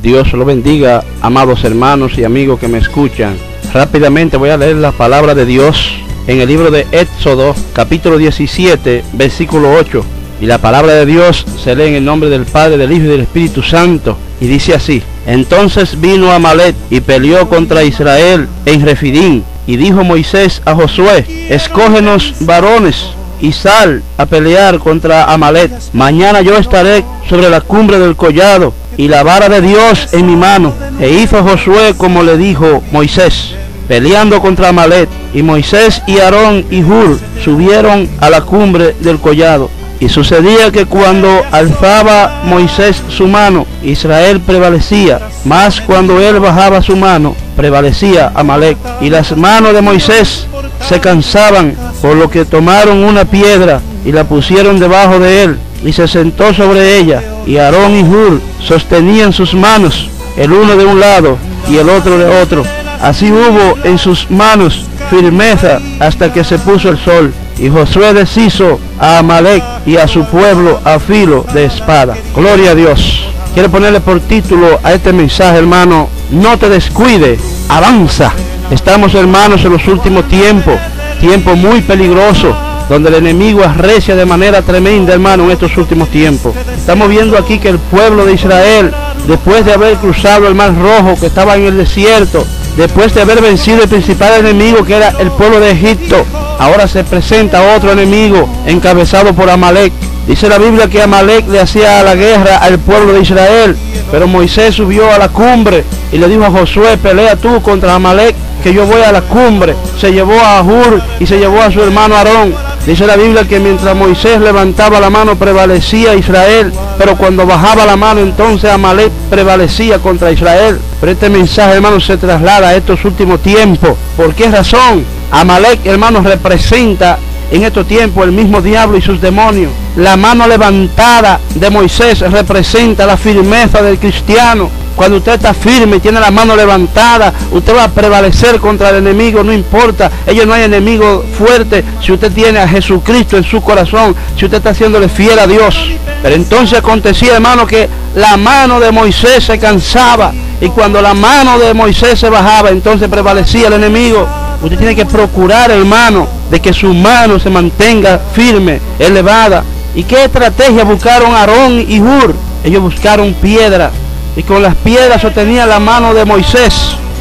Dios lo bendiga, amados hermanos y amigos que me escuchan. Rápidamente voy a leer la palabra de Dios en el libro de Éxodo, capítulo 17, versículo 8. Y la palabra de Dios se lee en el nombre del Padre, del Hijo y del Espíritu Santo. Y dice así: Entonces vino Amalec y peleó contra Israel en Refidín. Y dijo Moisés a Josué: Escógenos varones y sal a pelear contra Amalec. Mañana yo estaré sobre la cumbre del collado y la vara de Dios en mi mano. E hizo Josué como le dijo Moisés, peleando contra Amalec. Y Moisés y Aarón y Hur subieron a la cumbre del collado. Y sucedía que cuando alzaba Moisés su mano, Israel prevalecía, mas cuando él bajaba su mano, prevalecía Amalec. Y las manos de Moisés se cansaban, por lo que tomaron una piedra y la pusieron debajo de él, y se sentó sobre ella. Y Aarón y Hur sostenían sus manos, el uno de un lado y el otro de otro. Así hubo en sus manos firmeza hasta que se puso el sol. Y Josué deshizo a Amalec y a su pueblo a filo de espada. Gloria a Dios. Quiero ponerle por título a este mensaje, hermano: no te descuide, avanza. Estamos, hermanos, en los últimos tiempos, tiempo muy peligroso, donde el enemigo arrecia de manera tremenda, hermano, en estos últimos tiempos. Estamos viendo aquí que el pueblo de Israel, después de haber cruzado el Mar Rojo, que estaba en el desierto, después de haber vencido el principal enemigo, que era el pueblo de Egipto, ahora se presenta otro enemigo encabezado por Amalec. Dice la Biblia que Amalec le hacía la guerra al pueblo de Israel, pero Moisés subió a la cumbre y le dijo a Josué: pelea tú contra Amalec, que yo voy a la cumbre. Se llevó a Hur y se llevó a su hermano Aarón. Dice la Biblia que mientras Moisés levantaba la mano prevalecía Israel, pero cuando bajaba la mano entonces Amalec prevalecía contra Israel. Pero este mensaje, hermano, se traslada a estos últimos tiempos. ¿Por qué razón? Amalec, hermano, representa en estos tiempos el mismo diablo y sus demonios. La mano levantada de Moisés representa la firmeza del cristiano. Cuando usted está firme y tiene la mano levantada, usted va a prevalecer contra el enemigo, no importa. No hay enemigo fuerte si usted tiene a Jesucristo en su corazón, si usted está haciéndole fiel a Dios. Pero entonces acontecía, hermano, que la mano de Moisés se cansaba, y cuando la mano de Moisés se bajaba, entonces prevalecía el enemigo. Usted tiene que procurar, hermano, de que su mano se mantenga firme, elevada. ¿Y qué estrategia buscaron Aarón y Hur? Ellos buscaron piedra, y con las piedras sostenían la mano de Moisés.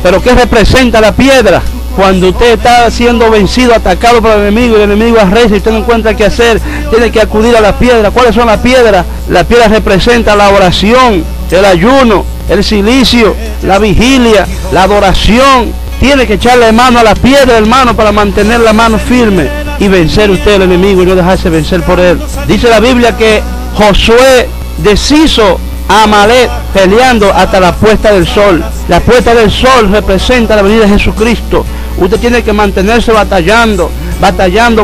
¿Pero qué representa la piedra? Cuando usted está siendo vencido, atacado por el enemigo, y el enemigo arrecia y usted no encuentra qué hacer, tiene que acudir a la piedra. ¿Cuáles son las piedras? La piedra representa la oración, el ayuno, el cilicio, la vigilia, la adoración. Tiene que echarle mano a la piedra, hermano, para mantener la mano firme y vencer usted al enemigo y no dejarse vencer por él. Dice la Biblia que Josué deshizo a Amalec peleando hasta la puesta del sol. La puesta del sol representa la venida de Jesucristo. Usted tiene que mantenerse batallando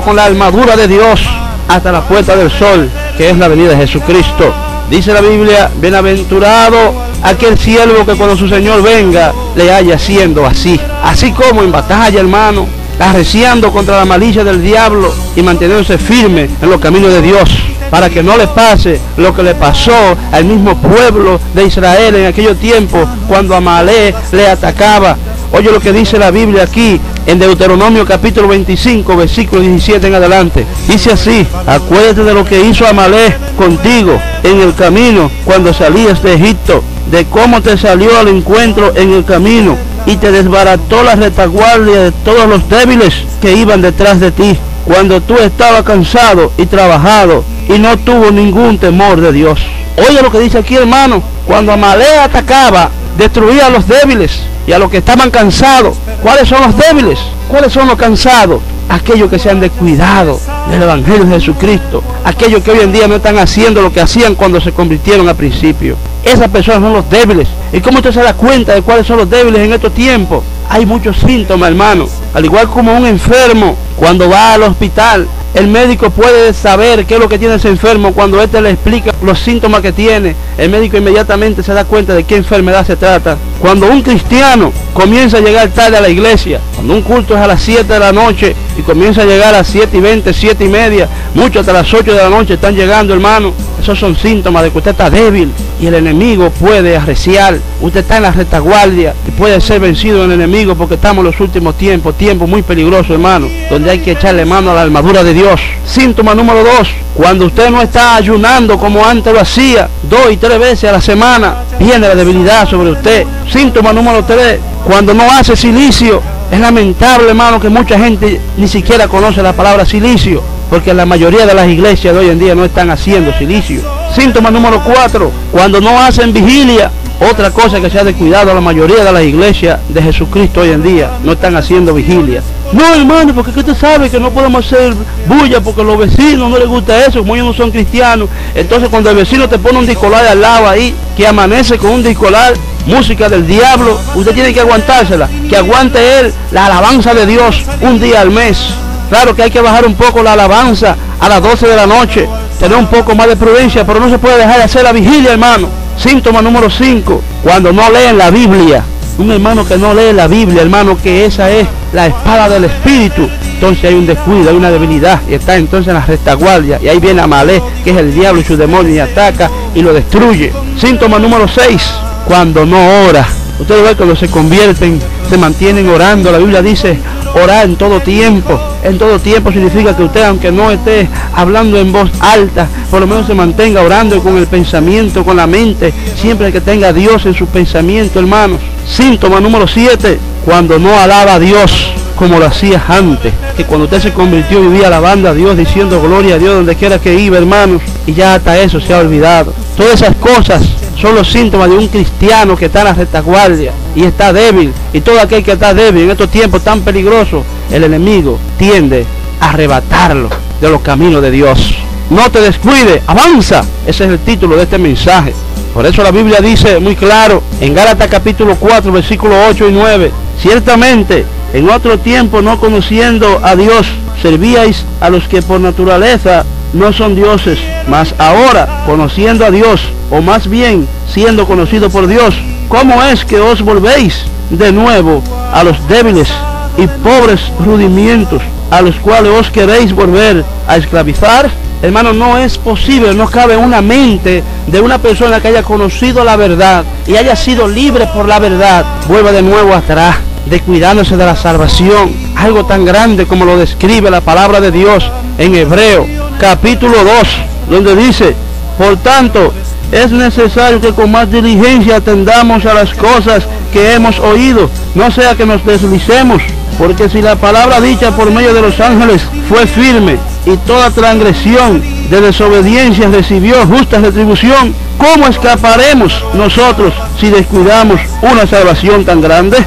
con la armadura de Dios hasta la puesta del sol, que es la venida de Jesucristo. Dice la Biblia: bienaventurado aquel siervo que cuando su Señor venga le haya haciendo así. Así como en batalla, hermano, arreciando contra la malicia del diablo y manteniéndose firme en los caminos de Dios, para que no le pase lo que le pasó al mismo pueblo de Israel en aquellos tiempos cuando Amalec le atacaba. Oye lo que dice la Biblia aquí en Deuteronomio capítulo 25, versículo 17 en adelante. Dice así: acuérdate de lo que hizo Amalec contigo en el camino cuando salías de Egipto, de cómo te salió al encuentro en el camino y te desbarató la retaguardia de todos los débiles que iban detrás de ti, cuando tú estabas cansado y trabajado, y no tuvo ningún temor de Dios. Oye lo que dice aquí, hermano: cuando Amalec atacaba, destruía a los débiles y a los que estaban cansados. ¿Cuáles son los débiles? ¿Cuáles son los cansados? Aquellos que se han descuidado del Evangelio de Jesucristo, aquellos que hoy en día no están haciendo lo que hacían cuando se convirtieron al principio. Esas personas son los débiles. ¿Y cómo usted se da cuenta de cuáles son los débiles en estos tiempos? Hay muchos síntomas, hermano. Al igual como un enfermo, cuando va al hospital, el médico puede saber qué es lo que tiene ese enfermo cuando éste le explica los síntomas que tiene, el médico inmediatamente se da cuenta de qué enfermedad se trata. Cuando un cristiano comienza a llegar tarde a la iglesia, cuando un culto es a las 7 de la noche y comienza a llegar a las 7:20, 7:30, muchos hasta las 8 de la noche están llegando, hermano, esos son síntomas de que usted está débil y el enemigo puede arreciar. Usted está en la retaguardia y puede ser vencido en el enemigo, porque estamos en los últimos tiempos muy peligrosos, hermano, donde hay que echarle mano a la armadura de Dios. Síntoma número 2, cuando usted no está ayunando como antes lo hacía, 2 y 3 veces a la semana, viene la debilidad sobre usted. Síntoma número 3, cuando no hace silicio. Es lamentable, hermano, que mucha gente ni siquiera conoce la palabra silicio, porque la mayoría de las iglesias de hoy en día no están haciendo silicio. Síntoma número 4, cuando no hacen vigilia. Otra cosa que se ha descuidado la mayoría de las iglesias de Jesucristo hoy en día, no están haciendo vigilia. No, hermano, porque usted sabe que no podemos hacer bulla porque a los vecinos no les gusta eso, como ellos no son cristianos. Entonces cuando el vecino te pone un discolar al lado ahí, que amanece con un discolar, música del diablo, usted tiene que aguantársela, que aguante él la alabanza de Dios un día al mes. Claro que hay que bajar un poco la alabanza a las 12 de la noche, tener un poco más de prudencia, pero no se puede dejar de hacer la vigilia, hermano. Síntoma número 5, cuando no leen la Biblia. Un hermano que no lee la Biblia, hermano, que esa es la espada del Espíritu, entonces hay un descuido, hay una debilidad, y está entonces en la retaguardia, y ahí viene Amalek, que es el diablo y su demonio, y ataca y lo destruye. Síntoma número 6, cuando no ora. Ustedes ven cuando se convierten, se mantienen orando. La Biblia dice orar en todo tiempo. En todo tiempo significa que usted, aunque no esté hablando en voz alta, por lo menos se mantenga orando con el pensamiento, con la mente, siempre que tenga a Dios en su pensamiento, hermanos. Síntoma número 7, cuando no alaba a Dios como lo hacía antes, que cuando usted se convirtió vivía alabando a Dios, diciendo gloria a Dios donde quiera que iba, hermanos, y ya hasta eso se ha olvidado. Todas esas cosas son los síntomas de un cristiano que está en la retaguardia y está débil. Y todo aquel que está débil en estos tiempos tan peligrosos, el enemigo tiende a arrebatarlo de los caminos de Dios. No te descuide, avanza. Ese es el título de este mensaje. Por eso la Biblia dice muy claro en Gálatas capítulo 4, versículos 8 y 9, ciertamente en otro tiempo, no conociendo a Dios, servíais a los que por naturaleza no son dioses, mas ahora, conociendo a Dios, o más bien siendo conocido por Dios, ¿cómo es que os volvéis de nuevo a los débiles y pobres rudimientos, a los cuales os queréis volver a esclavizar? Hermano, no es posible, no cabe en una mente de una persona que haya conocido la verdad y haya sido libre por la verdad, vuelva de nuevo atrás, descuidándose de la salvación. Algo tan grande como lo describe la palabra de Dios en Hebreo capítulo 2, donde dice: por tanto, es necesario que con más diligencia atendamos a las cosas que hemos oído, no sea que nos deslicemos, porque si la palabra dicha por medio de los ángeles fue firme, y toda transgresión de desobediencia recibió justa retribución, ¿cómo escaparemos nosotros si descuidamos una salvación tan grande?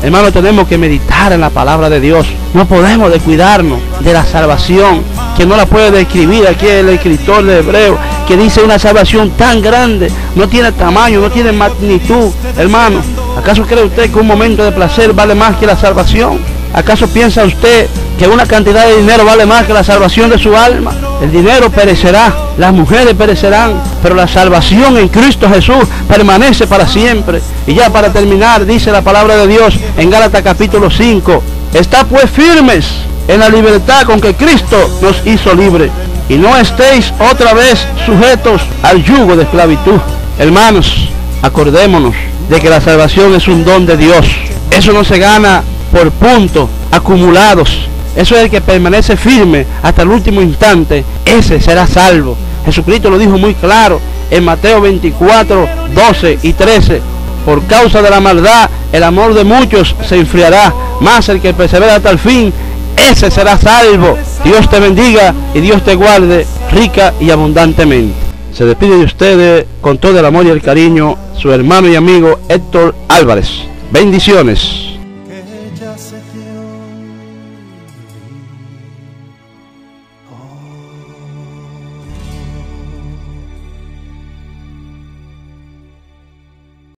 Hermano, tenemos que meditar en la palabra de Dios. No podemos descuidarnos de la salvación, que no la puede describir aquí el escritor de Hebreo, que dice una salvación tan grande, no tiene tamaño, no tiene magnitud. Hermano, ¿acaso cree usted que un momento de placer vale más que la salvación? ¿Acaso piensa usted que una cantidad de dinero vale más que la salvación de su alma? El dinero perecerá, las mujeres perecerán, pero la salvación en Cristo Jesús permanece para siempre. Y ya para terminar, dice la palabra de Dios en Gálatas capítulo 5, está pues firmes en la libertad con que Cristo nos hizo libres, y no estéis otra vez sujetos al yugo de esclavitud. Hermanos, acordémonos de que la salvación es un don de Dios. Eso no se gana por puntos acumulados. Eso es el que permanece firme hasta el último instante, ese será salvo. Jesucristo lo dijo muy claro en Mateo 24, 12 y 13. Por causa de la maldad, el amor de muchos se enfriará, mas el que persevera hasta el fin, ese será salvo. Dios te bendiga y Dios te guarde rica y abundantemente. Se despide de ustedes con todo el amor y el cariño su hermano y amigo Héctor Álvarez. Bendiciones.